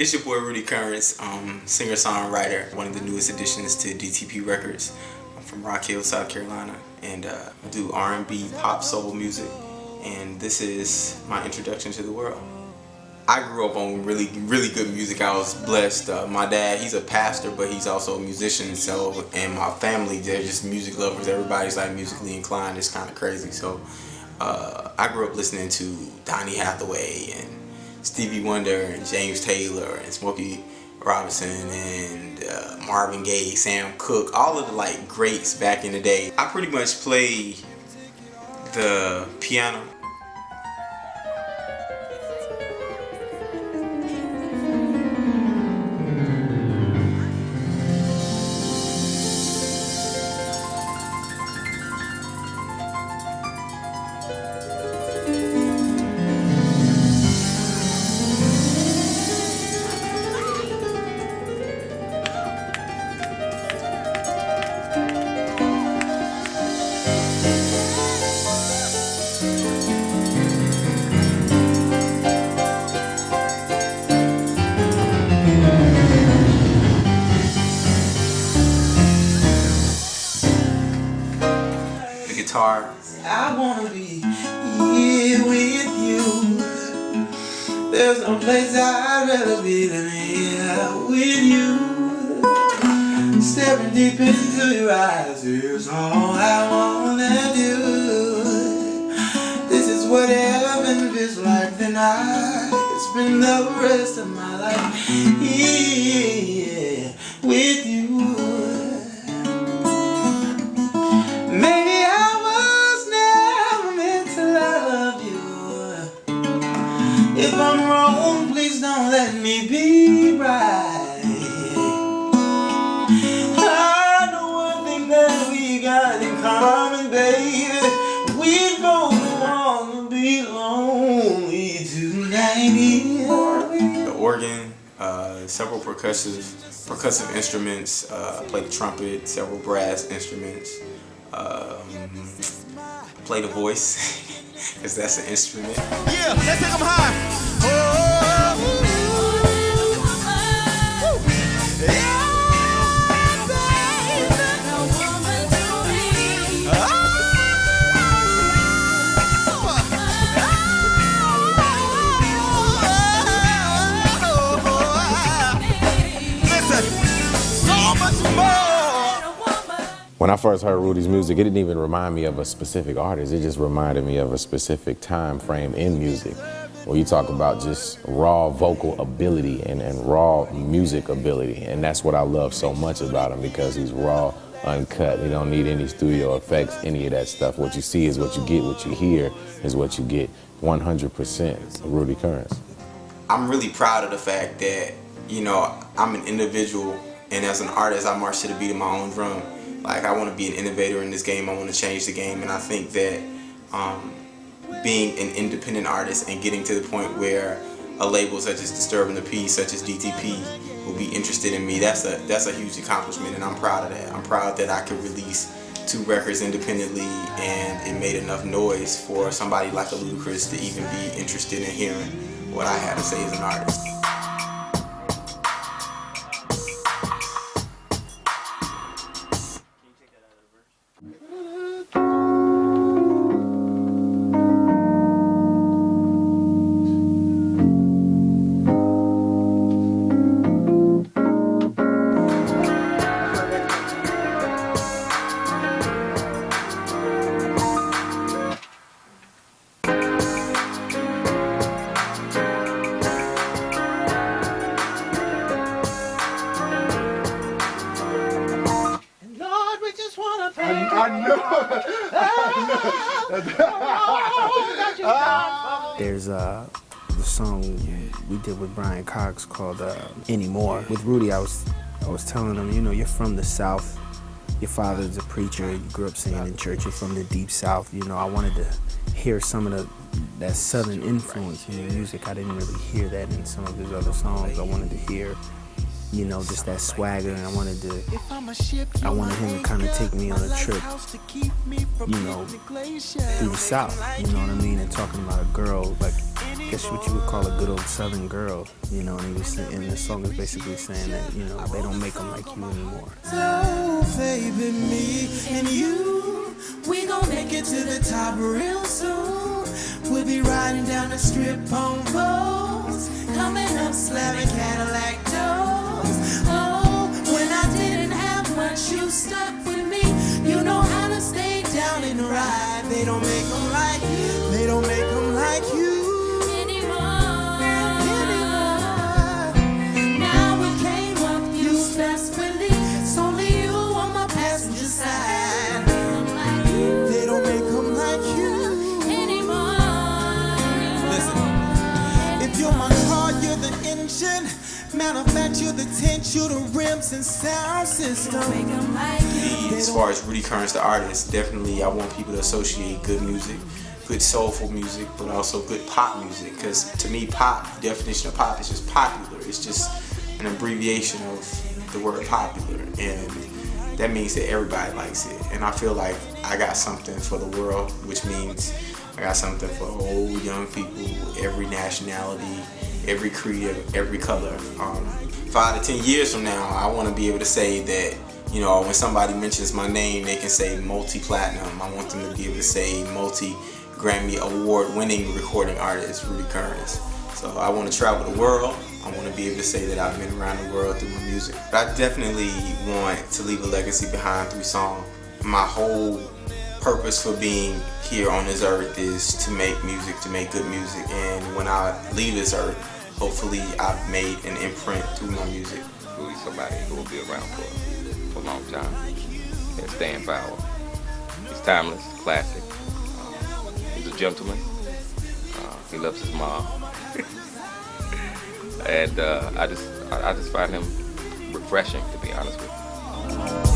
It's your boy Rudy Currence, singer-songwriter, one of the newest additions to DTP Records. I'm from Rock Hill, South Carolina, and I do R&B, pop, soul music, and this is my introduction to the world. I grew up on really good music. I was blessed. My dad, he's a pastor, but he's also a musician, and my family, they're just music lovers. Everybody's like musically inclined. It's kind of crazy. So I grew up listening to Donny Hathaway and Stevie Wonder and James Taylor and Smokey Robinson and Marvin Gaye, Sam Cooke, all of the like greats back in the day. I pretty much play the piano. Guitar. I wanna be here with you. There's no place I'd rather be than here with you. Staring deep into your eyes is all I wanna do. This is what heaven feels like, then I spend the rest of my life here with you. If I'm wrong, please don't let me be right. I know one thing that we got in common, baby. We both want to be lonely tonight. The organ, several percussive instruments. I play the trumpet, several brass instruments. Play the voice, because that's an instrument. Yeah, let's take them high. When I first heard Rudy's music, it didn't even remind me of a specific artist. It just reminded me of a specific time frame in music. When you talk about just raw vocal ability and raw music ability. And that's what I love so much about him, because he's raw, uncut. He don't need any studio effects, any of that stuff. What you see is what you get, what you hear is what you get. 100% Rudy Currence. I'm really proud of the fact that, you know, I'm an individual, and as an artist, I march to the beat of my own drum. Like, I want to be an innovator in this game. I want to change the game, and I think that being an independent artist and getting to the point where a label such as Disturbing the Peace, such as DTP, will be interested in me, that's a huge accomplishment, and I'm proud of that. I'm proud that I could release 2 records independently, and it made enough noise for somebody like a Ludacris to even be interested in hearing what I had to say as an artist. There's the song we did with Brian Cox called Anymore. With Rudy, I was telling him, you know, you're from the South. Your father's a preacher. You grew up singing in church. You're from the deep South. You know, I wanted to hear some of that Southern influence in your music. I didn't really hear that in some of his other songs. I wanted to hear, you know, just that swagger, and I wanted him to kind of take me on a trip, you know, through the South, you know what I mean, and talking about a girl, like guess what you would call a good old Southern girl, you know, and he was and the song is basically saying that, you know, they don't make them like you anymore. So, baby, me and you, we gon' make it to the top real soon. We'll be riding down the strip on boats, coming up slamming Cadillac doors. Oh, when I didn't have much, you stuck with me. You know how to stay down and ride. They don't make them like you. They don't make them like you. Now we came up, you successfully. It's only you on my passenger side. They don't make them like you anymore. Listen, if you're my car, you're the engine. Matter of fact, you're the tent, you're the rims and sound system. As far as Rudy Currence, the artist, definitely I want people to associate good music, good soulful music, but also good pop music. Because to me, pop, the definition of pop is just popular. It's just an abbreviation of the word popular, and that means that everybody likes it. And I feel like I got something for the world, which means I got something for old, young people, every nationality, every creed, every color. 5 to 10 years from now, I want to be able to say that, you know, when somebody mentions my name, they can say multi-platinum. I want them to be able to say multi-Grammy award-winning recording artist, Rudy Currence. So I want to travel the world. I want to be able to say that I've been around the world through my music. But I definitely want to leave a legacy behind through song. My whole purpose for being here on this earth is to make music, to make good music. And when I leave this earth, hopefully I've made an imprint through my music. Rudy's somebody who will be around for a long time and stay in power. He's timeless, classic. He's a gentleman. He loves his mom. And I just find him refreshing, to be honest with you.